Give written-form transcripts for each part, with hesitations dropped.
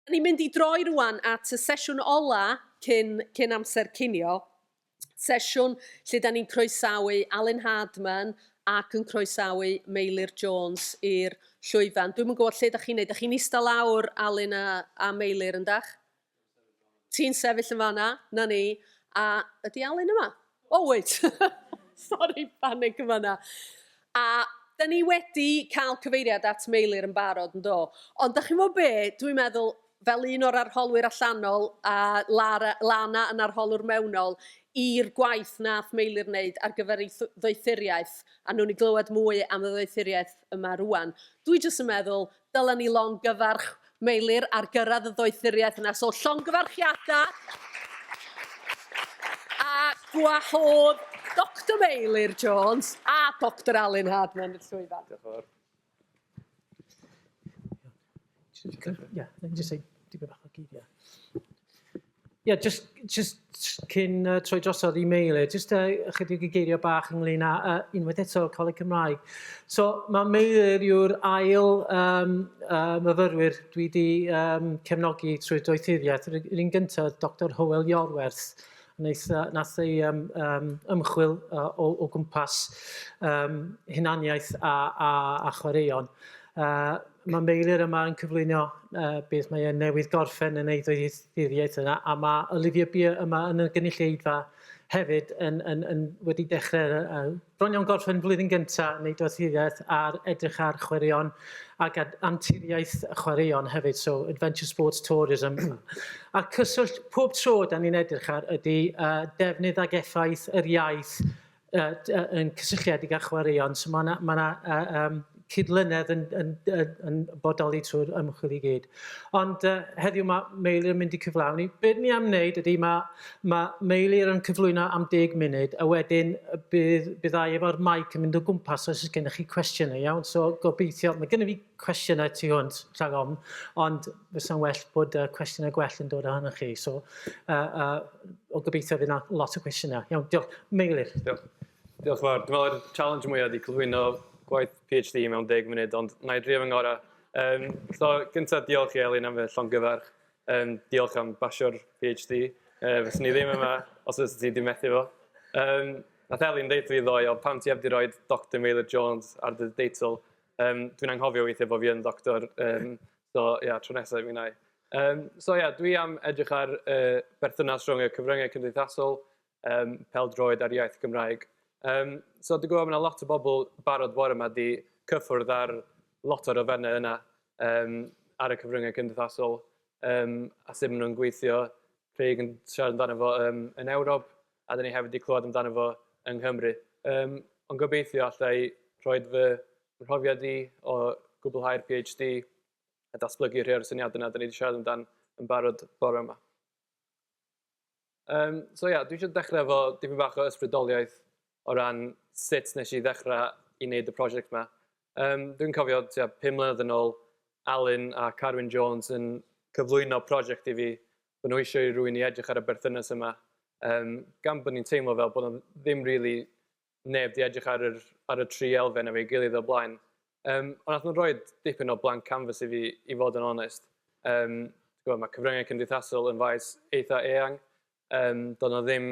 Ni'n mynd i droi rwan at y sesiwn ola cyn amser cinio. Sesiwn lle da ni'n croesawu Alun Hardman ac yn croesawu Meilyr Jones i'r llwyfan. Dwi'm yn gwybod lle da chi'n neud. Da chi'n ista lawr Alun a Meilyr yn dach? Ti'n sefyll yn fanna, na ni. A ydy Alun yma? Oh, wait. Sorry, panic yn fanna. A da ni wedi cael cyfeiriad at Meilyr yn barod yn do. Ond da chi'n meddwl be, dwi'n meddwl, fel un o'r arholwyr allanol a Lana yn arholwr mewnol, i'r gwaith nath Meilyr wneud ar gyfer ei ddoethuriaeth, a nhw'n i glywed mwy am y ddoethuriaeth yma rwan. Dwi jyst yn meddwl, dylen ni longyfarch Meilyr ar gyrraedd y ddoethuriaeth yna. So, llongyfarchiadau a gwahodd Dr Meilyr Jones a Dr Alun Hardman i'r llwyfan. Diolch yn fawr. Yeah, let me just say, dipyn bach o geiriau. Yeah, just cyn troi drosodd i Meilyr, just ychydig o geiriau bach ynglyn â unwaith eto Coleg Cymraeg. So, mae Meilyr yw'r ail myfyrwyr dwi wedi cefnogi trwy'r doethuriaeth. Yr un gyntaf, Dr Hywel Iorwerth, nath ei ymchwil o gwmpas hunaniaeth a chwaraeon. Mae Meilyr yma yn cyflwyno beth mae newydd gorffen yn ei ddoethuriaeth yna, a mae Olivia Beer yma yn y gynulleidfa hefyd wedi dechrau bron iawn gorffen flwyddyn gyntaf yn ei doethuriaeth ar edrych ar chwaraeon ac anturiaeth chwaraeon hefyd, so Adventure Sports Tourism. A cyswllt pob tro da ni'n edrych ar ydy defnydd ag effaith yr iaith yn cysylltiedig â chwaraeon, so mae yna cydlynedd yn bodoli trwy'r ymchwil i gyd. Ond heddiw mae Meilyr yn mynd i cyflawni. Beth ni am wneud ydy mae Meilyr yn cyflwyno am 10 munud, a wedyn byddai efo'r maic yn mynd o gwmpas os ydych gennych chi cwestiynau, iawn? So gobeithio, mae gennych fi cwestiynau tu hwnt rhag ofn, ond fysa'n well bod cwestiynau gwell yn dod ohonoch chi. So o gobeithio fydd yna lot o cwestiynau. Iawn, diolch. Meilyr. Diolch yn fawr. Dwi'n meddwl y challenge mwyaf ydy cyflwyno gwaith PhD mewn 10 munud, ond na i drio fy ngorau. So, gyntaf diolch i Elin am y llongyfarch. Diolch am basio'r PhD. Fyswn ni ddim yma os ydych ti wedi methu fo. Nath Elin deud fi ddoe, o pam ti heb di roed Dr Meilyr Jones ar dy deitl. Dwi'n anghofio weithio bod fi yn doctor. So, ia, tro nesaf mi nai. So, ia, dwi am edrych ar berthynas rhwng y Cyfryngau Cymdeithasol, pêl-droed ar Ieithoedd Gymraeg. So, dwi'n gwybod mae yna lot o bobl barod bore yma wedi cyffwrdd ar lot o'r ofennau yna ar y Cyfryngau Cymdeithasol a sut maen nhw'n gweithio. Craig yn siarad amdano fo yn Ewrop, a dyn ni hefyd wedi clywed amdano fo yng Nghymru. Ond gobeithio allai roed fy mhrofiad i o gwblhau'r PhD a datblygu rhai o'r syniadau yna dyn ni wedi siarad amdano yn barod bore yma. So ia, dwi eisiau dechrau efo dipyn bach o ysbrydoliaeth o ran sut nes i ddechrau i wneud y prosiect yma. Dwi'n cofio 5 mlynedd yn ôl, Alun a Carwyn Jones yn cyflwyno prosiect i fi, bod nhw eisiau i rywun i edrych ar y berthynas yma. Gan bod ni'n teimlo fel bod nhw ddim really neb di edrych ar y tri elfen efo'i gilydd o blaen. Ond nath nhw'n rhoi dipyn o blank canvas i fi, i fod yn onest. Mae Cyfryngau Cymdeithasol yn faes eitha eang. Doedd nhw ddim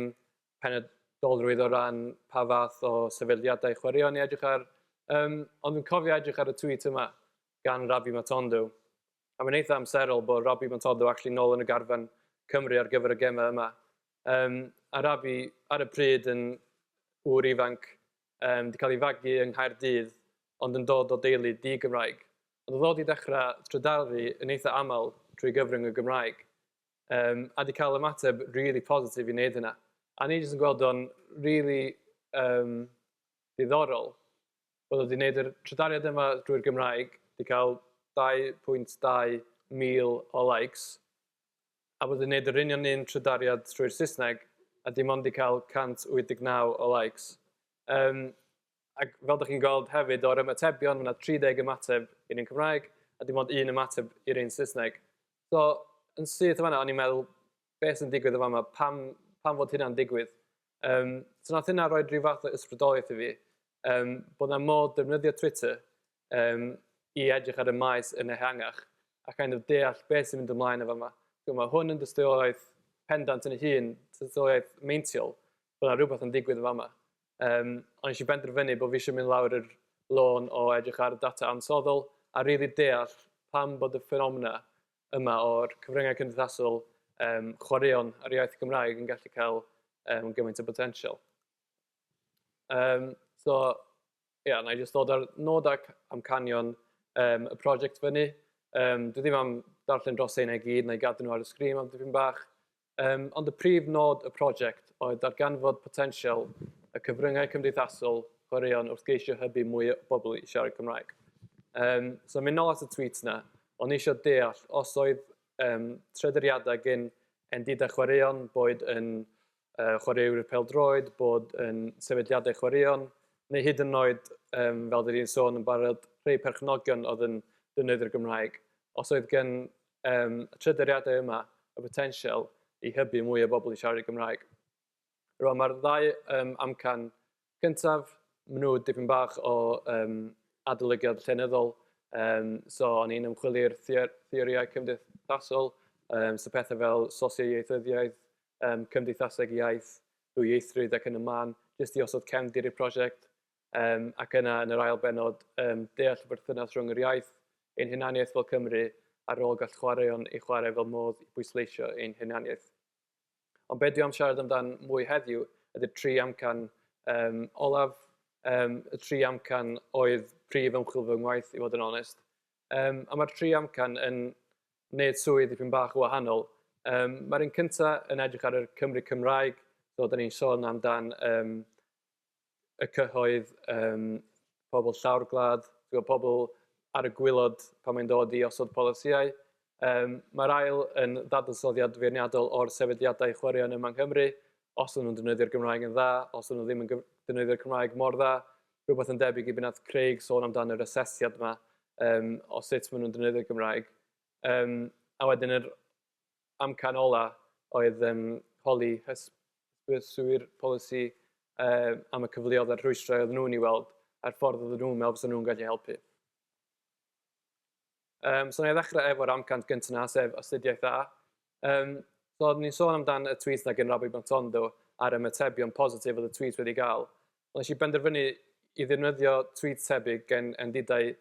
penodolrwydd o ran pa fath o sefydliadau chwaraeon i edrych ar. Ond dwi'n cofio edrych ar y tweet yma gan Rabi Matondo. A mae'n eitha amserol bod Rabi Matondo actually nôl yn y garfan Cymru ar gyfer y gemau yma. A Rabi ar y pryd yn wr ifanc wedi cael ei fagu yng Nghaerdydd, ond yn dod o deulu di-Gymraeg. Ond oedd wedi dechrau trydaru yn eitha aml trwy gyfrwng y Gymraeg. A wedi cael ymateb really positif i wneud hynna. A ni jyst yn gweld o'n really diddorol bod wedi wneud y trydariad yma drwy'r Gymraeg, wedi cael 2.2 mil o likes, a bod wedi wneud yr union un trydariad trwy'r Saesneg, a dim ond wedi cael 189 o likes. Ac fel ydych chi'n gweld hefyd o'r ymatebion, mae yna 30 ymateb i'r un Cymraeg, a dim ond 1 ymateb i'r un Saesneg. So, yn syth yma, o'n i'n meddwl, beth sy'n digwydd yma, pam fod hynna'n digwydd. So nath hynna roi rhyw fath o ysbrydoliaeth i fi, bod yna modd defnyddio Twitter i edrych ar y maes yn ehangach, a kind of deall beth sy'n mynd ymlaen efo yma. Mae hwn yn dystiolaeth pendant yn ei hun, dystiolaeth meintiol, bod yna rhywbeth yn digwydd efo yma. Ond eisiau benderfynu bod fi eisiau mynd lawr yr lôn o edrych ar data ansoddol a rili deall pam bod y ffenomena yma o'r cyfryngau cymdeithasol chwaraeon ar iaith Gymraeg yn gallu cael gymaint o potensial. Na i just dod ar nod ac amcanion y prosiect fyny. Dwi ddim am darllen dros ein gyd, na i gadw nhw ar y sgrin am dipyn bach. Ond y prif nod y prosiect oedd darganfod potensial y cyfryngau cymdeithasol chwaraeon wrth geisio hybu mwy o bobl i siarad Cymraeg. Mynd nôl at y tweet yna, o'n i eisiau deall os oedd tryderiadau gen ynghyd chwaraeon, bod yn chwaraewr pêl-droed, bod yn sefydliadau chwaraeon, neu hyd yn oed, fel dyn ni'n sôn yn barod, rhai perchnogion oedd yn defnyddio'r Gymraeg. Os oedd gen y tryderiadau yma y potensial i hybu mwy o bobl i siarad Gymraeg. Rwan, mae'r ddau amcan cyntaf, maen nhw dipyn bach o adolygiad llenyddol. O'n i'n ymchwilio'r theoriau cymdeithasol, pethau fel ieithyddiaeth, cymdeithaseg iaith, ieithrwydd ac yn y man, jyst i osod cefndir i'r prosiect. Ac yna, yn yr ail benod, deall y berthynas rhwng yr iaith, ein hunaniaeth fel Cymru, ar ôl gall chwaraeon i chwarae fel modd i bwysleisio ein hunaniaeth. Ond be dwi am siarad amdan mwy heddiw ydy'r tri amcan olaf. Y tri amcan oedd prif ymchwil fy ngwaith, i fod yn onest. A mae'r tri amcan yn wneud swydd dipyn bach wahanol. Mae'r un cyntaf yn edrych ar y Cymru Cymraeg, da ni'n sôn amdan y cyhoedd, pobl llawr gwlad, pobl ar y gwylod pan mae'n dod i osod polisiau. Mae'r ail yn ddadansoddiad feirniadol o'r sefydliadau chwaraeon yma yng Nghymru, os nhw'n defnyddio'r Gymraeg yn dda, os nhw ddim yn defnyddio'r Cymraeg mor dda. Rhywbeth yn debyg i bydd Craig sôn amdan yr asesiad yma o sut maen nhw'n defnyddio'r Gymraeg. A wedyn yr amcan ola oedd holi hysbyswyr polisi am y cyfleoedd a'r rhwystrau oedd nhw'n ei weld a'r ffordd oedd nhw'n meddwl fyddwn nhw'n gallu helpu. Na i ddechrau efo'r amcan gyntaf yna, sef astudiaeth dda. Ni'n sôn amdan y tweet na gen Rabbi Bontondo ar ymatebion positif oedd y tweet wedi gael. Ond nes i benderfynu i ddefnyddio tweet tebyg gen ynghydau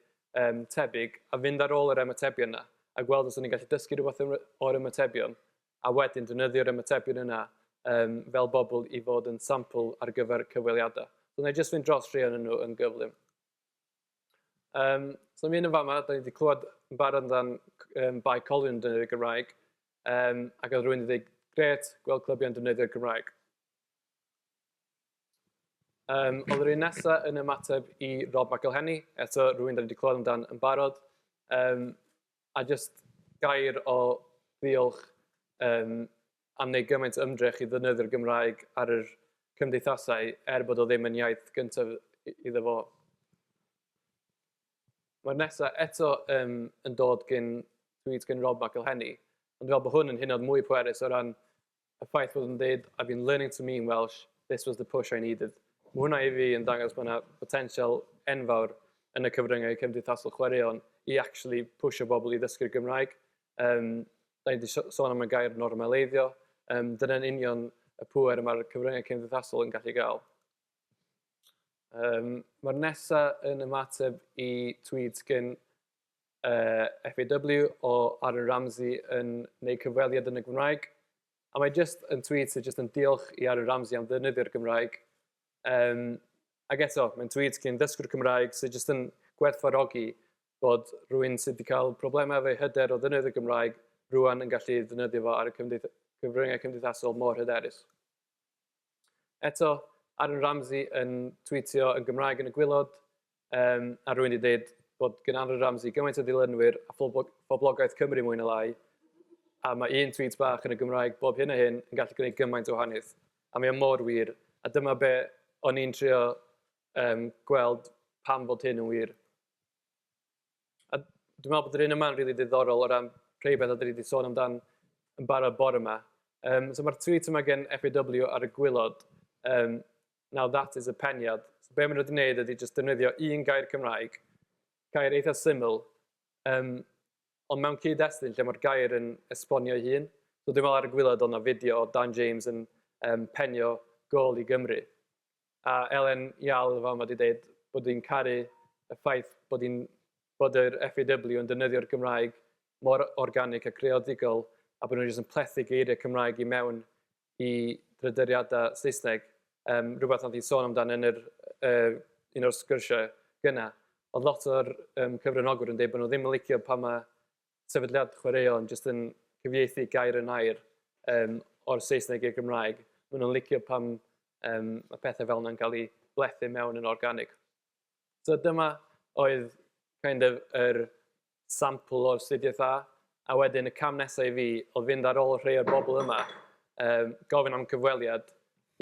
tebyg a fynd ar ôl yr ymatebion yna a gweld os o'n i'n gallu dysgu rhywbeth o'r ymatebion a wedyn defnyddio'r ymatebion yna fel bobl i fod yn sampl ar gyfer cyfweliadau. Na i jyst fynd dros rhai yn nhw yn gyflym. Mi yn y fama, da ni wedi clywed yn barod amdan bai colion yn defnyddio'r Gymraeg ac oedd rhywun wedi dweud, gret, gweld clybiau'n defnyddio'r Gymraeg. Oedd yr un nesaf yn ymateb i Rob McElhenney, eto rhywun da ni wedi clywed amdan yn barod, a jyst gair o ddiolch am wneud gymaint ymdrech i ddefnyddio'r Gymraeg ar yr cymdeithasau bod o ddim yn iaith gyntaf iddo fo. Mae'r nesaf eto yn dod gen Rob McElhenney, ond fel bod hwn yn hynod mwy pwerus o ran y ffaith bod yn dweud, I've been learning to me in Welsh, this was the push I needed. Mae hwnna i fi yn dangos bod yna potensial enfawr yn y cyfryngau cymdeithasol chwaraeon i actually pushio bobl i ddysgu'r Gymraeg. Da ni wedi sôn am y gair normaleiddio. Dyna'n union y pŵer mae'r cyfryngau cymdeithasol yn gallu gael. Mae'r nesaf yn ymateb i tweets gen FAW o Aaron Ramsey yn gwneud cyfweliad yn y Gymraeg. A mae jyst yn tweet sydd jyst yn diolch i Aaron Ramsey am ddefnyddio'r Gymraeg. Ac eto, mae'n tweet gen ddysgu'r Cymraeg sydd jyst yn gwerthfawrogi bod rhywun sydd wedi cael problemau efo hyder o ddefnyddio'r Gymraeg rwan yn gallu ddefnyddio fo ar y cyfryngau cymdeithasol mor hyderus. Eto, Aaron Ramsey yn tweetio yn Gymraeg yn y gwylod, a rhywun wedi dweud bod gen Aaron Ramsey gymaint o ddilynwyr a phoblogaeth Cymru mwy na lai, a mae un tweet bach yn y Gymraeg bob hyn a hyn yn gallu gwneud gymaint o wahaniaeth. A mae o mor wir, a dyma be o'n i'n trio gweld pam bod hyn yn wir. A dwi'n meddwl bod yr un yma'n rili diddorol o ran rhai beth dwi wedi sôn amdan yn barod bore yma. Mae'r tweet yma gen FAW ar y gwylod, now that is a peniad. Be maen nhw wedi gwneud ydy jyst defnyddio un gair Cymraeg, gair eitha syml, ond mewn cyd-destun lle mae'r gair yn esbonio ei hun. So dwi'n meddwl ar y gwylod o'na fideo o Dan James yn penio gol i Gymru. A Elen Ial fel mae wedi dweud bod hi'n caru y ffaith bod yr FAW yn defnyddio'r Gymraeg mor organic a creadigol a bod nhw'n jyst yn plethu geiriau Cymraeg i mewn i dryduriadau Saesneg. Rhywbeth oedd hi'n sôn amdan yn un o'r sgyrsiau gyna. Oedd lot o'r cyfranogwyr yn dweud bod nhw ddim yn licio pan mae sefydliad chwaraeon jyst yn cyfieithu gair yn air o'r Saesneg i'r Gymraeg. Maen nhw'n licio pan mae pethau fel yna'n cael ei blethu mewn yn organic. So dyma oedd yr sampl o'r astudiaeth a wedyn y cam nesaf i fi oedd fynd ar ôl rhai o'r bobl yma, gofyn am cyfweliad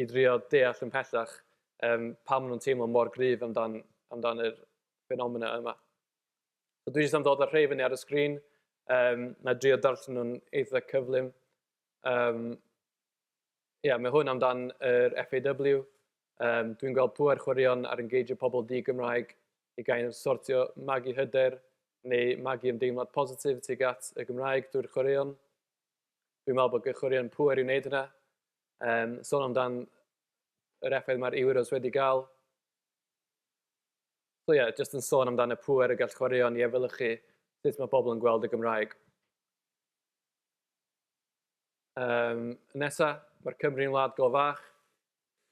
i drio deall yn pellach pam nhw'n teimlo mor gryf amdan yr ffenomena yma. So dwi jyst am dod ar rhai fyny ar y sgrin, na drio darllen nhw'n eitha cyflym. Mae hwn amdan yr FAW. Dwi'n gweld pŵer chwaraeon ar engagio pobl di-Gymraeg i gael sortio magu hyder neu magu ymdeimlad positif tuag at y Gymraeg drwy'r chwaraeon. Dwi'n meddwl bod y chwaraeon pŵer i'w wneud yna. Sôn amdan yr effaith mae'r Euros wedi gael. So jyst yn sôn amdan y pŵer y gall chwaraeon i efelychu sut mae bobl yn gweld y Gymraeg. Nesa, mae'r Cymru'n wlad go fach.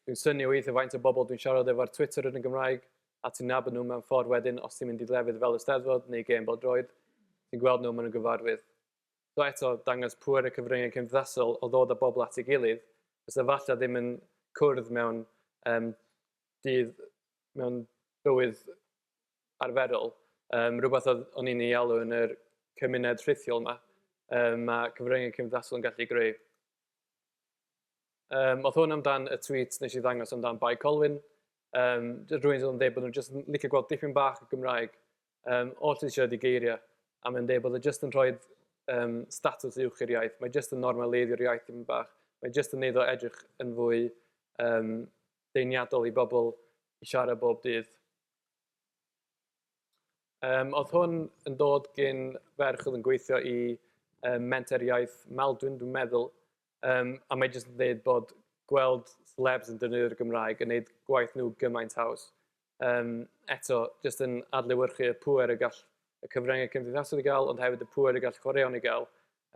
Dwi'n synnu weithio faint o bobl dwi'n siarad efo'r Twitter yn y Gymraeg, a ti'n nabod nhw mewn ffordd wedyn os ti'n mynd i lefydd fel y Steddfod neu gêm Phêl-droed, ti'n gweld nhw maen nhw'n gyfarwydd. So eto, dangos pŵer y Cyfryngau Cymdeithasol o ddod â bobl at ei gilydd, fysa falle ddim yn cwrdd mewn bywyd arferol. Rhywbeth o'n i'n ei alw yn yr cymuned rhithiol yma, mae Cyfryngau Cymdeithasol yn gallu greu. Oedd hwn amdan y tweet nes i ddangos amdan Bai Colwyn. Rwy'n yn dweud bod nhw'n jyst yn licio gweld dipyn bach y Gymraeg o'r sydd eisiau geiriau, a mae'n dweud bod nhw'n jyst yn rhoi statws uwch i'r iaith. Mae jyst yn normaleidio'r iaith dipyn bach. Mae jyst yn neud o edrych yn fwy deiniadol i bobl i siarad bob dydd. Oedd hwn yn dod gyn ferch oedd yn gweithio i menter iaith Maldwyn, dwi'n meddwl, a mae jyst yn dweud bod gweld celebs yn defnyddio'r Gymraeg yn gwneud gwaith nhw gymaint haws. Eto, jyst yn adlewyrchu y pŵer y gall y Cyfryngau Cymdeithasol i gael, ond hefyd y pŵer y gall chwaraeon i gael.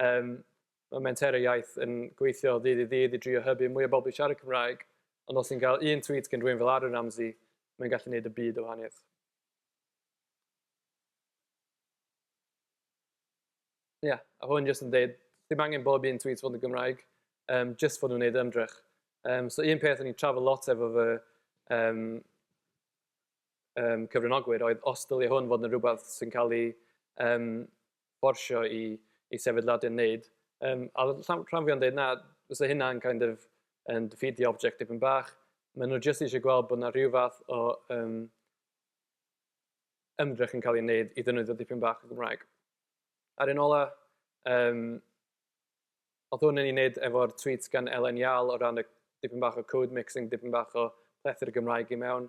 Mae menterau iaith yn gweithio ddydd i ddydd i drio hybu mwy o bobl i siarad Cymraeg, ond os ti'n cael un tweet gan rhywun fel Aaron Ramsey, mae'n gallu gwneud y byd o wahaniaeth. A hwn jyst yn dweud, ddim angen bob un tweet fod yn Gymraeg, jyst fod nhw'n gwneud ymdrech. So un peth o'n i'n trafod lot efo fy cyfranogwyr oedd os dylia hwn fod yn rhywbeth sy'n cael ei borsio i sefydliadau'n wneud. A rhan fi o'n dweud na, fysa hynna'n yn defeat the object dipyn bach. Maen nhw jyst eisiau gweld bod yna rhyw fath o ymdrech yn cael ei wneud i ddefnyddio dipyn bach y Gymraeg. Ar un ola, oedd hwn yn ei wneud efo'r tweets gan Elen Ial o ran y dipyn bach o code mixing, dipyn bach o plethu'r Gymraeg i mewn.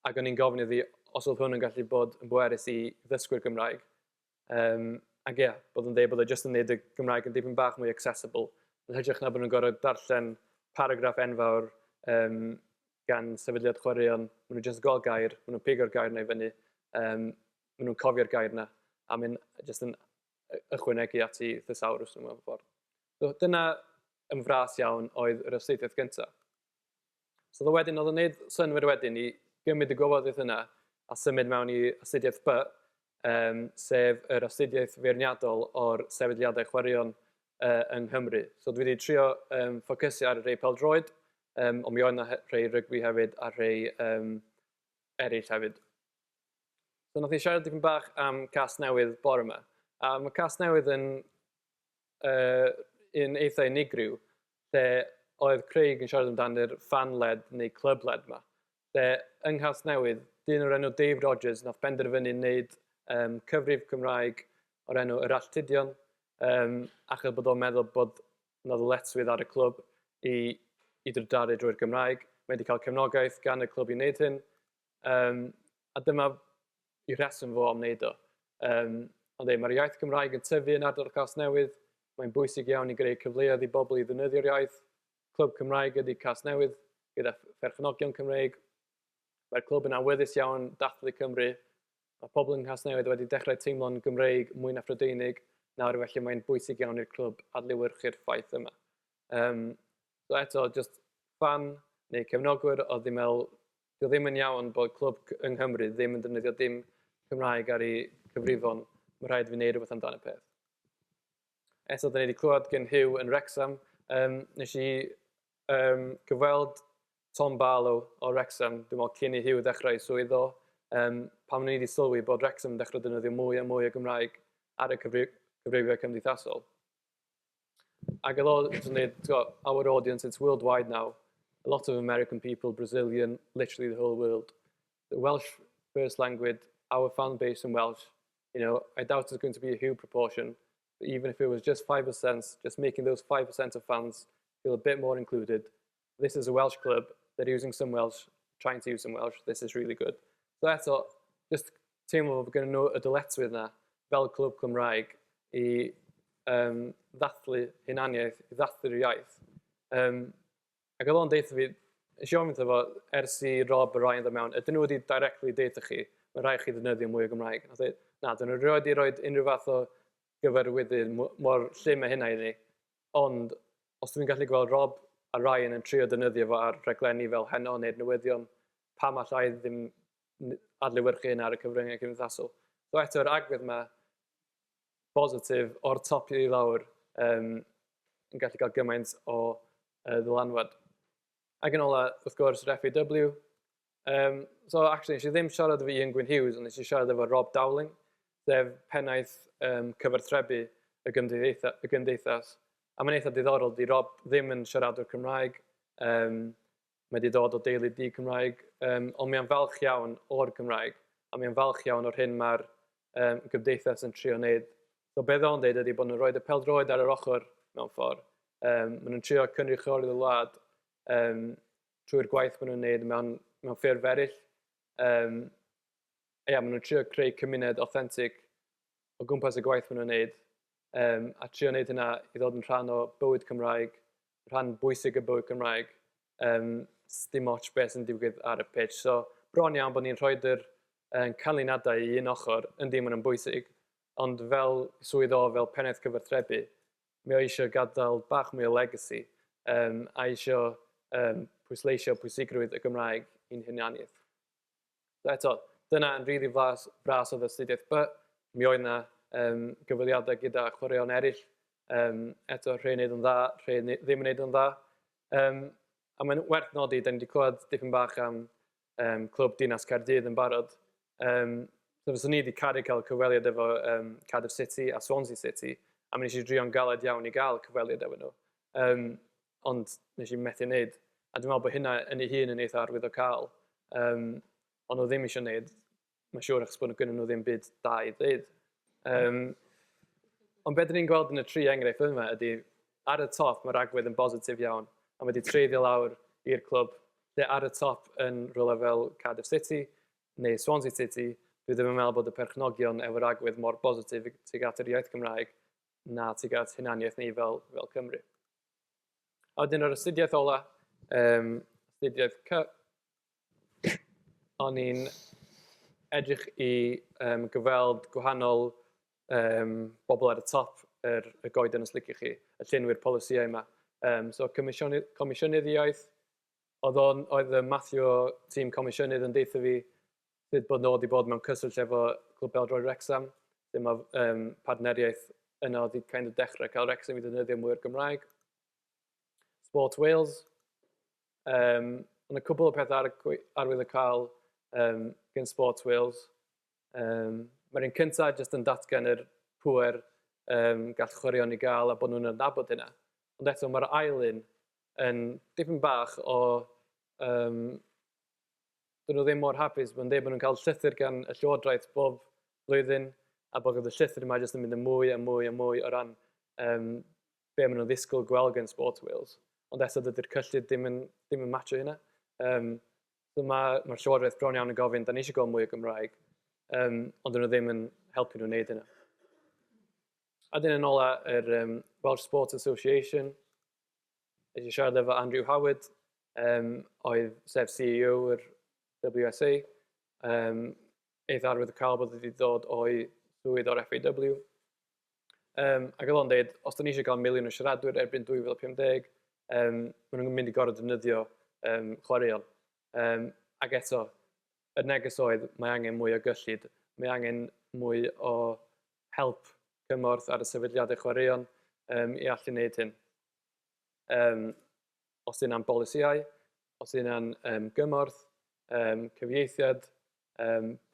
Ac o'n i'n gofyn iddi os oedd hwn yn gallu bod yn bwerus i ddysgwyr Gymraeg. Ac bod yn dweud bod e jyst yn gwneud y Gymraeg yn dipyn bach mwy accessible. Yn hytrach na bod nhw'n gorfod darllen paragraff enfawr gan sefydliad chwaraeon. Maen nhw'n jyst gweld gair, maen nhw'n pigio'r gair na i fyny, maen nhw'n cofio'r gair na, a maen jyst yn ychwanegu ati thesaurus nhw mewn ffordd. So, dyna ymfras iawn oedd yr astudiaeth gyntaf. So wedyn oedd yn gwneud synwyr wedyn i gymryd y gwybodaeth yna a symud mewn i astudiaeth B, sef yr astudiaeth feirniadol o'r sefydliadau chwaraeon yng Nghymru. So dwi wedi trio ffocysu ar y rhai pêl-droed, ond mi oedd yna rhai rygbi hefyd a rhai eraill hefyd. So nath i siarad dipyn bach am cas newydd bore yma. A mae cas newydd yn eitha unigryw, lle oedd Craig yn siarad amdano'r fan-led neu club-led yma. Lle yng Nghas Newydd, dyn o'r enw Dave Rogers nath benderfynu wneud cyfrif Cymraeg o'r enw Yr Alltudion, achos bod o'n meddwl bod yna ddyletswydd ar y clwb i drydaru drwy'r Gymraeg. Mae wedi cael cefnogaeth gan y clwb i wneud hyn, a dyma i reswm fo am wneud o. Ond mae'r iaith Gymraeg yn tyfu yn ardal Casnewydd. Mae'n bwysig iawn i greu cyfleoedd i bobl i ddefnyddio'r iaith. Clwb Cymraeg ydy Casnewydd gyda pherchnogion Cymreig. Mae'r clwb yn awyddus iawn dathlu Cymru. Mae pobl yn Casnewydd wedi dechrau teimlo'n Gymreig mwy na Phrydeinig. Nawr felly mae'n bwysig iawn i'r clwb adlewyrchu'r ffaith yma. So eto, just fan neu cefnogwr o ddim meddwl, dio ddim yn iawn bod clwb yng Nghymru ddim yn defnyddio dim Cymraeg ar ei cyfrifon. Mae rhaid fi wneud rhywbeth amdano y peth. Eto, da ni wedi clywed gen Hugh yn Wrexham. Nes i gyfweld Tom Barlow o Wrexham, dwi'n meddwl cyn i Hugh ddechrau swydd o, pam ni wedi sylwi bod Wrexham yn dechrau defnyddio mwy a mwy o Gymraeg ar y cyfrifau cymdeithasol. Ac our audience, it's worldwide now. A lot of American people, Brazilian, literally the whole world. The Welsh first language, our fan base in Welsh, I doubt it's going to be a huge proportion. But even if it was just 5%, just making those 5% of fans feel a bit more included. This is a Welsh club. They're using some Welsh, trying to use some Welsh. This is really good. So eto, just teimlo bod gen nhw y dyletswydd yna, fel clwb Cymraeg, i ddathlu hunaniaeth, i ddathlu'r iaith. Ac oedd o'n deitha fi, eisiau ofyn fo, ers i Rob a Ryan ddod mewn, ydyn nhw wedi directly deitha chi, mae rhaid chi ddefnyddio mwy o Gymraeg. Na, dyn nhw wedi rhoi unrhyw fath o gyfarwyddyd mor llym a hynna i ni. Ond, os dwi'n gallu gweld Rob a Ryan yn trio defnyddio fo ar rhaglenni fel heno neu newyddion, pam allai ddim adlewyrchu hynna ar y cyfryngau cymdeithasol. So eto'r agwedd yma, positif o'r top i lawr, yn gallu cael gymaint o ddylanwad. Ac yn ola, wrth gwrs, yr FAW. So, actually, nes i ddim siarad efo Ian Gwyn Hughes, ond nes i siarad efo Rob Dowling, sef pennaeth cyfarthrebu y gymdeithas. A mae'n eitha diddorol, di Rob ddim yn siaradwr Cymraeg, mae wedi dod o deulu di-Cymraeg, ond mae'n falch iawn o'r Cymraeg, a mae'n falch iawn o'r hyn mae'r gymdeithas yn trio wneud. So, beth o'n dweud ydy bod nhw'n rhoi y pêl-droed ar yr ochr mewn ffordd. Maen nhw'n trio cynrychioli'r wlad trwy'r gwaith maen nhw'n wneud mewn ffurf eraill. Maen nhw'n trio creu cymuned authentic o gwmpas y gwaith maen nhw'n wneud, a trio wneud hynna i ddod yn rhan o bywyd Cymraeg, rhan bwysig y bywyd Cymraeg, dim ots beth sy'n digwydd ar y pitch. So, bron iawn bod ni'n rhoi'r canlyniadau i un ochr, yndi maen nhw'n bwysig, ond fel swydd fel pennaeth cyfarthrebu, mi o eisiau gadael bach mwy o legacy, a eisiau pwysleisio pwysigrwydd y Gymraeg i'n hunaniaeth. So eto, dyna yn rili fras oedd astudiaeth B. Mi oedd yna gyfweliadau gyda chwaraeon eraill. Eto, rhai wneud yn dda, rhai ddim yn wneud yn dda. A mae'n werth nodi, da ni wedi clywed dipyn bach am clwb Dinas Caerdydd yn barod. So fyswn ni wedi cael cyfweliad efo Cardiff City a Swansea City, a mi nes i drio'n galed iawn i gael cyfweliad efo nhw. Ond nes i methu wneud. A dwi'n meddwl bod hynna yn ei hun yn eitha arwyddocaol. Ond nhw ddim eisiau wneud. Mae'n siŵr achos bod nhw gyda nhw ddim byd da i ddweud. Ond beth ni'n gweld yn y tri enghraifft yma ydy, ar y top mae'r agwedd yn positif iawn. A mae wedi treiddio lawr i'r clwb. Lle ar y top yn rhywle fel Cardiff City neu Swansea City, dwi ddim yn meddwl bod y perchnogion efo'r agwedd mor positif tuag at yr iaith Gymraeg na tuag at hunaniaeth ni fel Cymru. A wedyn yr astudiaeth ola, astudiaeth C, o'n i'n edrych i gyfweld gwahanol bobl ar y top y goeden os liciwch chi, y llunwyr polisïau yma. So, Comisiynydd Iaith, oedd y Matthew tîm Comisiynydd yn deitha fi sut bod nhw wedi bod mewn cyswllt efo Clwb Pêl-droed Wrexham, lle mae partneriaeth yna wedi kind of dechrau cael Wrexham i ddefnyddio mwy'r Gymraeg. Sport Wales, ond y cwbl o pethau arwyddocaol gen Sport Wales. Mae'r un cyntaf jyst yn datgan yr pŵer gall chwaraeon i gael a bod nhw'n adnabod hynna. Ond eto mae'r ail un yn dipyn bach o dyn nhw ddim mor hapus bod nhw'n cael llythyr gan y Llywodraeth bob blwyddyn a bod y llythyr yma jyst yn mynd yn mwy a mwy a mwy o ran be maen nhw'n ddisgwyl gweld gan Sport Wales. Ond eto dydy'r cyllid ddim yn matcho hynna. So mae'r Llywodraeth bron iawn yn gofyn, da ni eisiau gweld mwy o Gymraeg, ond dyn nhw ddim yn helpu nhw wneud hynna. A dyn yn ola yr Welsh Sports Association. Ydych siarad efo Andrew Howard, oedd sef CEO yr WSA. Eith arwydd y cael bod wedi dod o'i swydd o'r FAW. Ac oedd o'n dweud, os da ni eisiau cael miliwn o siaradwyr erbyn 2050, maen nhw'n mynd i gorfod defnyddio chwaraeon. Ac eto, y neges oedd, mae angen mwy o gyllid, mae angen mwy o help cymorth ar y sefydliadau chwaraeon i allu wneud hyn. Os yna'n bolisiau, os yna'n gymorth, cyfieithiad,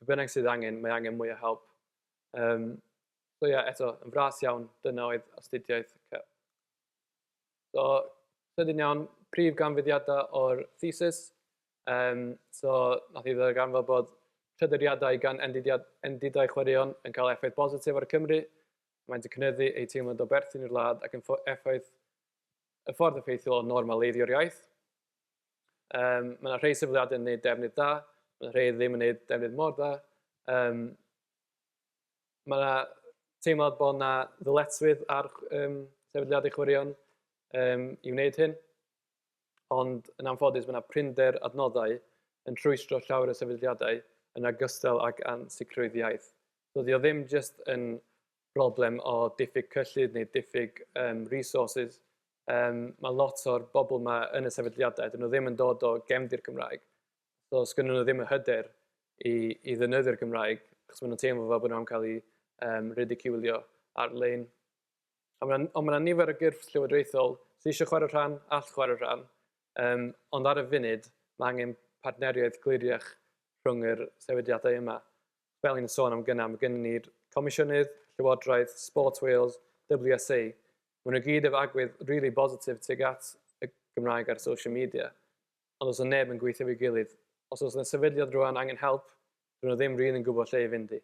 bynnag sydd angen, mae angen mwy o help. So ia, eto, yn fras iawn, dyna oedd astudiaeth y CEP. So, sydyn iawn, prif ganfyddiadau o'r thesis. So, nath i ddarganfod bod tryduriadau gan endidau chwaraeon yn cael effaith positif ar y Cymru. Mae'n cynyddu eu teimlad o berthyn i'r wlad ac yn effaith y ffordd effeithiol o normaleidio'r iaith. Mae yna rhai sefydliadau yn gwneud defnydd da, mae yna rhai ddim yn gwneud defnydd mor da. Mae yna teimlad bod yna ddyletswydd ar sefydliadau chwaraeon i wneud hyn. Ond yn anffodus, mae yna prinder adnoddau yn trwystro llawer o sefydliadau yn ogystal ac ansicrwydd iaith. So, di o ddim jyst yn broblem o diffyg cyllid neu diffyg resources. Mae lot o'r bobl yma yn y sefydliadau, dyn nhw ddim yn dod o gefndir Gymraeg. So, sgynnu nhw ddim y hyder i ddefnyddio'r Gymraeg, achos maen nhw'n teimlo fel bod nhw'n cael ei ridiculio ar-lein. Ond mae yna nifer o gyrff llywodraethol sydd eisiau chwarae rhan, all chwarae rhan. Ond ar y funud, mae angen partneriaeth gliriach rhwng yr sefydliadau yma. Fel ni'n sôn am gynnau, mae gen ni'r Comisiynydd, Llywodraeth, Sport Wales, WSA. Maen nhw gyd efo agwedd really positif tuag at y Gymraeg ar social media. Ond os o neb yn gweithio efo'i gilydd, os oes yna sefydliad rwan angen help, dyn nhw ddim rili'n gwybod lle i fynd i.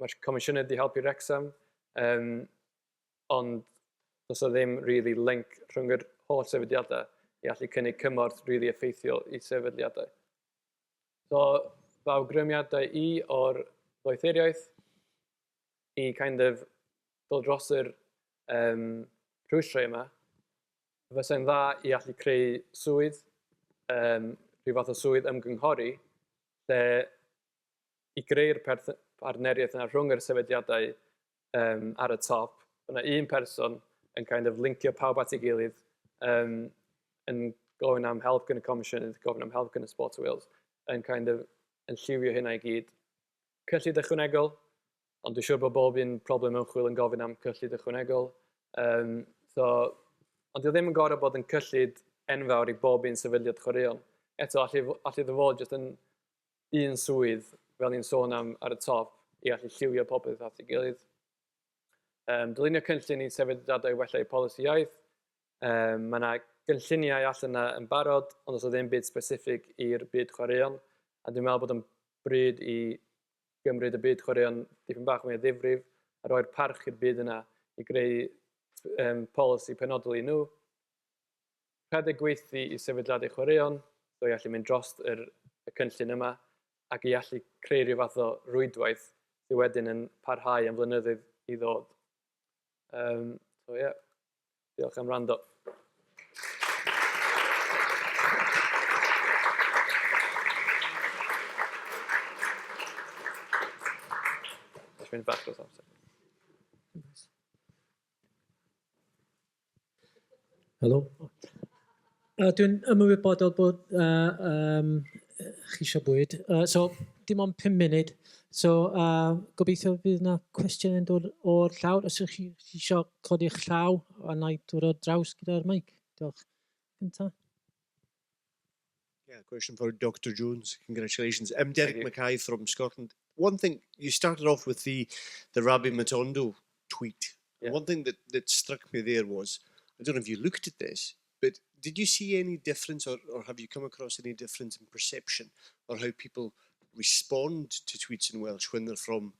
Mae'r Comisiynydd wedi helpu Wrecsam, ond does o ddim really link rhwng yr holl sefydliadau i allu cynnig cymorth really effeithiol i sefydliadau. So, fe awgrymiadau i o'r ddoethuriaeth i kind of dod dros yr rhwystrau yma, fysa'n dda i allu creu swydd, rhyw fath o swydd ymgynghori, lle i greu'r partneriaeth yna rhwng yr sefydliadau ar y top. Yna un person yn kind of lincio pawb at ei gilydd, yn gofyn am help gan y Comisiynydd, gofyn am help gan y Sport Wales, yn kind of yn lliwio hynna i gyd. Cyllid ychwanegol, ond dwi'n siŵr bod bob un problem ymchwil yn gofyn am cyllid ychwanegol. Ond dwi ddim yn gorfod bod yn cyllid enfawr i bob un sefydliad chwaraeon. Eto, allu ddefod jyst yn un swydd, fel ni'n sôn am ar y top, i allu lliwio popeth at ei gilydd. Dylunio cynllun i sefydliadau wella eu polisi iaith. Mae yna gynlluniau allan yna yn barod, ond os o ddim byd specific i'r byd chwaraeon. A dwi'n meddwl bod yn bryd i gymryd y byd chwaraeon dipyn bach mwy o ddifrif a roi'r parch i'r byd yna i greu polisi penodol i nhw. Rhedeg gweithio i sefydliadau chwaraeon, so i allu mynd dros y cynllun yma ac i allu creu rhyw fath o rwydwaith sydd wedyn yn parhau am flynyddoedd i ddod. So ie, diolch am wrando. Mynd bach dros amser. Helo. Dwi'n ymwybodol bod chi eisiau bwyd. So, dim ond 5 munud. So, gobeithio bydd yna cwestiwn yn dod o'r llawr. Os ydych chi eisiau codi'ch llaw, a na i dod o draws gyda'r meic. Diolch. Gynta. Yeah, question for Dr. Jones. Congratulations. I'm Derek Mackay from Scotland. One thing, you started off with the Rabbi Matondo tweet. Yeah. One thing that struck me there was, I don't know if you looked at this, but did you see any difference or have you come across any difference in perception or how people respond to tweets in Welsh when they're from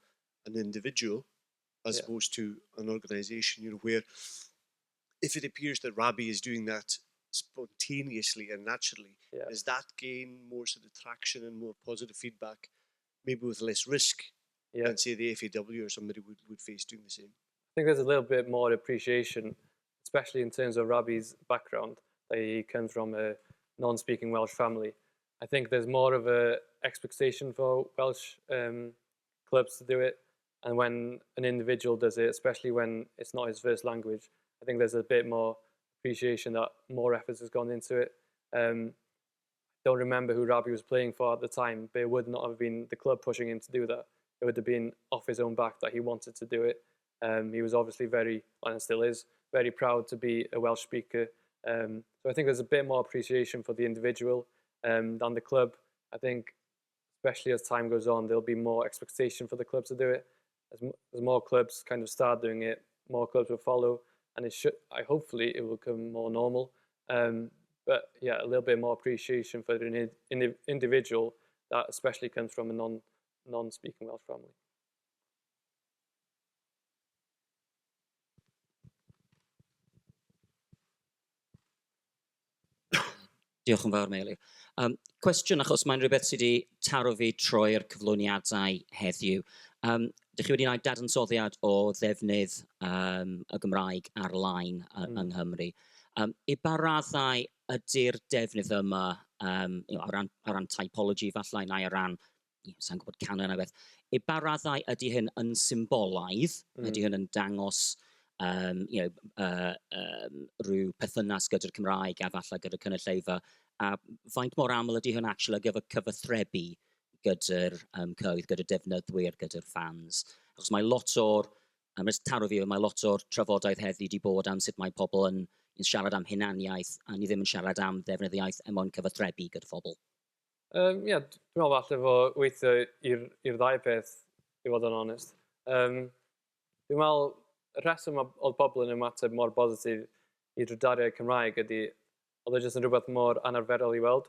an individual as opposed to an organisation, you know, where if it appears that Rabbi is doing that spontaneously and naturally, does that gain more sort of traction and more positive feedback, maybe with less risk than, say, the FAW or somebody would face doing the same? think there's a little bit more appreciation, especially in terms of Rabi's background, that he comes from a non-speaking Welsh family. I think there's more of a expectation for Welsh clubs to do it, and when an individual does it, especially when it's not his first language, I think there's a bit more appreciation that more effort has gone into it. Don't remember who Rabi was playing for at the time, but it would not have been the club pushing him to do that. It would have been off his own back that he wanted to do it. He was obviously very, and still is, very proud to be a Welsh speaker. So I think there's a bit more appreciation for the individual than the club. I think, especially as time goes on, there'll be more expectation for the club to do it. As more clubs kind of start doing it, more clubs will follow, and hopefully it will become more normal. But yeah, a little bit more appreciation for an individual that especially comes from a non-speaking Welsh family. Diolch yn fawr, Meilyr. Cwestiwn, achos mae'n rhywbeth sydd wedi taro fi trwy'r cyflwyniadau heddiw. Dych chi wedi gwneud dadansoddiad o ddefnydd y Gymraeg ar-lein yng Nghymru. I ba raddau ydy'r defnydd yma, o ran typology falle, neu o ran, sa'n gwybod canon neu beth, i ba raddau ydy hyn yn symbolaidd, ydy hyn yn dangos rhyw perthynas gyda'r Cymraeg a falle gyda'r chynulleidfa, a faint mor aml ydy hyn actually gyda cyfathrebu gyda'r cyhoedd, gyda'r defnyddwyr, gyda'r fans. Achos mae lot o'r, taro fi, mae lot o'r trafodaeth heddi wedi bod am sut mae pobl yn siarad am hunaniaeth a ni ddim yn siarad am ddefnyddiaeth mwyn cyfathrebu gyda phobl. Dwi'n meddwl falle fo weithio i'r ddau peth, i fod yn onest. Dwi'n meddwl y rheswm oedd pobl yn ymateb mor bositif i drydariau Cymraeg ydy, oedd e jyst yn rhywbeth mor anarferol i weld.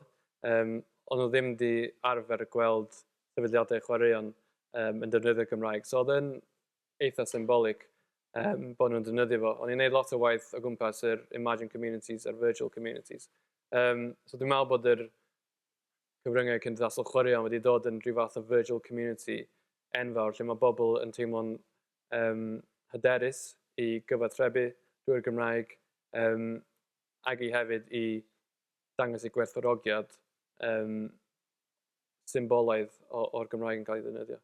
Ond nhw ddim wedi arfer gweld sefydliadau chwaraeon yn defnyddio Cymraeg. So oedd e'n eitha symbolic bod nhw'n defnyddio fo. Ond i'n gwneud lot o waith o gwmpas yr imagined communities a'r virtual communities. So dwi'n meddwl bod yr Cyfryngau Cymdeithasol chwaraeon wedi dod yn rhyw fath o virtual community enfawr, lle mae bobl yn teimlo'n hyderus i gyfathrebu drwy'r Gymraeg, ac i hefyd i dangos eu gwerthfawrogiad symbolaidd o'r Gymraeg yn cael ei ddefnyddio.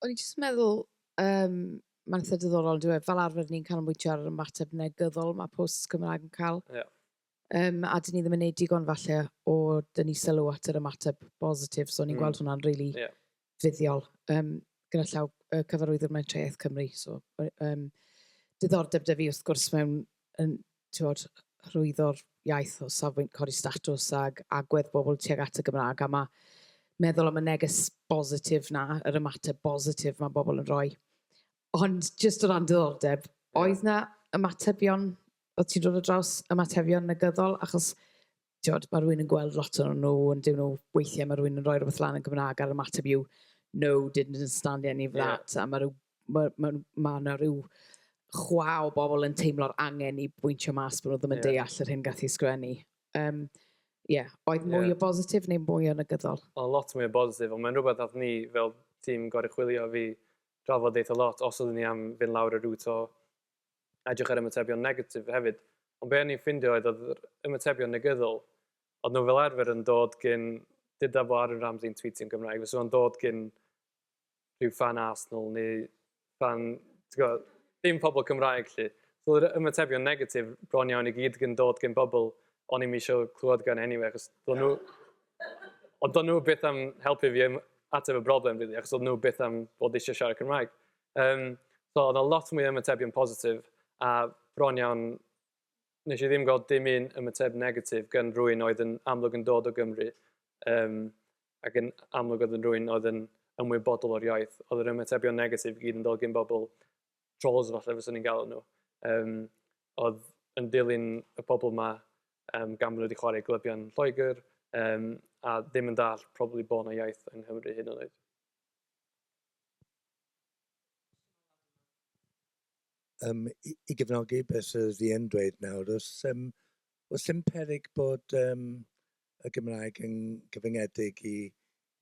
O'n i jyst yn meddwl, mae'n eitha diddorol, dwi'n fel arfer ni'n canolbwyntio ar yr ymateb negyddol mae posts Cymraeg yn cael. A dyn ni ddim yn neud digon falle o dyn ni sylw at yr ymateb positif, so ni'n gweld hwnna'n rili fuddiol. Gyda llaw cyfarwyddwr Mentraeth Cymru, so diddordeb dy fi wrth gwrs mewn rhwyddo'r iaith o safbwynt codi statws ag agwedd bobl tuag at y Gymraeg, a mae meddwl am y neges positif na, yr ymateb positif mae bobl yn rhoi. Ond jyst o ran diddordeb, oedd na ymatebion, oedd ti'n dod o draws ymatebion negyddol, achos mae rhywun yn gweld lot o'n nhw, yn dyn nhw weithiau mae rhywun yn rhoi rhywbeth lan yn Gymraeg ar ymateb yw, no, didn't understand any of that, a mae yna rhyw chwa o bobl yn teimlo'r angen i bwyntio mas bod nhw ddim yn deall yr hyn gath i sgwennu. Oedd mwy o bositif neu mwy o negyddol? Lot mwy o bositif, ond mae'n rhywbeth ath ni fel tîm goruchwylio fi drafod eitha lot, os oeddwn ni am fynd lawr y rŵt o edrych ar ymatebion negatif hefyd. Ond be o'n i'n ffindio oedd ymatebion negyddol, oedd nhw fel arfer yn dod gyn, dyda bo Aaron Ramsey'n tweetio'n Gymraeg, fysa o'n dod gyn rhyw fan Arsenal neu fan, dim pobl Cymraeg lle. So ymatebion negatif bron iawn i gyd yn dod gyn bobl o'n i'm eisiau clywed gan anyway, achos do'n nhw byth am helpu fi ateb y broblem, really, achos do'n nhw byth am bod eisiau siarad Cymraeg. So oedd lot mwy ymatebion positif, a bron iawn, nes i ddim gweld dim un ymateb negatif gan rhywun oedd yn amlwg yn dod o Gymru, ac yn amlwg oedd yn rhywun oedd yn ymwybodol o'r iaith. Oedd yr ymatebion negatif gyd yn dod gan bobl trolls falle fysa ni'n galw nhw. Oedd yn dilyn y pobl yma gan bod nhw wedi chwarae glybiau'n Lloegr, a ddim yn dall probably bod yna iaith yng Nghymru hyn o'n oed. I gefnogi beth sydd yn dweud nawr, oes dim peryg bod y Gymraeg yn gyfyngedig I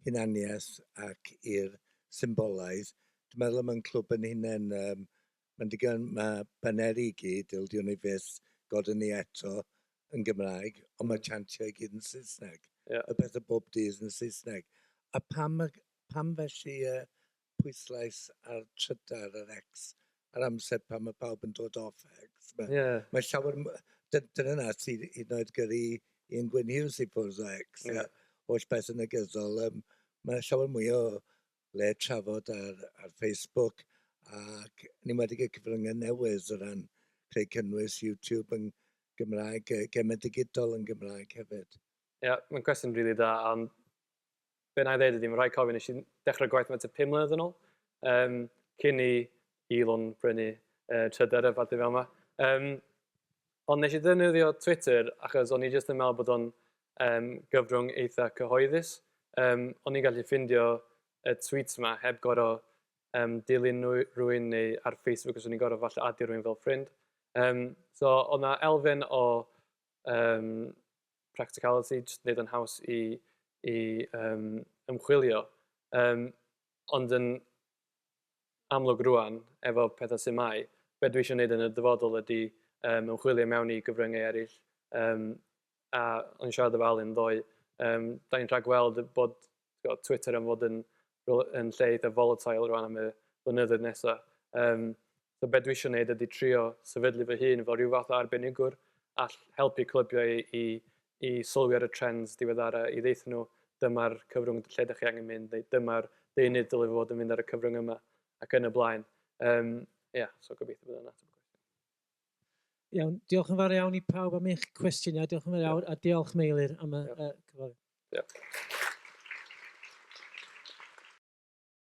hunaniaeth ac i'r symbolaidd. Dwi'n meddwl am yn clwb yn hunain, mae'n digon, mae baner I gyd, ildiwn I fyth, godyn ni eto yn Gymraeg, ond mae chantiau I gyd yn Saesneg. Y beth y bob dydd yn Saesneg. A pam felly pwyslais ar trydar yr X ar amser pan mae pawb yn dod off X? Mae llawer, dyna sydd hyd yn oed gyrru I'n Gwynhws I ffwrdd o X, oll beth yn negyddol. Mae llawer mwy o le trafod ar Facebook, ac ni wedi cael cyfryngau newydd o ran creu cynnwys YouTube yn Gymraeg, gemau digidol yn Gymraeg hefyd. Mae'n cwestiwn rili da, ond be na I ddweud ydy, mae rhaid cofio nes I dechrau gwaith yma 5 mlynedd yn ôl, cyn I Elon brynu trydar y fath I fel yma. Ond nes I ddefnyddio Twitter achos o'n I jyst yn meddwl bod o'n gyfrwng eitha cyhoeddus. O'n i'n gallu ffindio y tweets yma heb gorau dilyn rhywun neu ar Facebook os o'n i'n gorau falle adio rhywun fel ffrind. So oedd na elfen o practicality, jyst wneud yn haws I ymchwilio. Ond yn amlwg rwan, efo pethau sy'n mai, be dwi eisiau gwneud yn y dyfodol ydy ymchwilio mewn I gyfryngau eraill. A o'n siarad efo Alun ddoe, da ni'n rhagweld bod Twitter yn fod yn lle eitha volatile rwan am y blynyddoedd nesaf. So be dwi eisiau gwneud ydy trio sefydlu fy hun fel rhyw fath o arbenigwr a helpu clybiau I sylwi ar y trends diweddara I ddeithio nhw dyma'r cyfrwng lle ydych chi angen mynd, neu dyma'r deunydd dylai fod yn mynd ar y cyfrwng yma ac yn y blaen. So gobeithio bod yna ateb y cwestiwn. Iawn, diolch yn fawr iawn I pawb am eich cwestiynau, diolch yn fawr iawn, a diolch Meilyr am y cyflwyniad.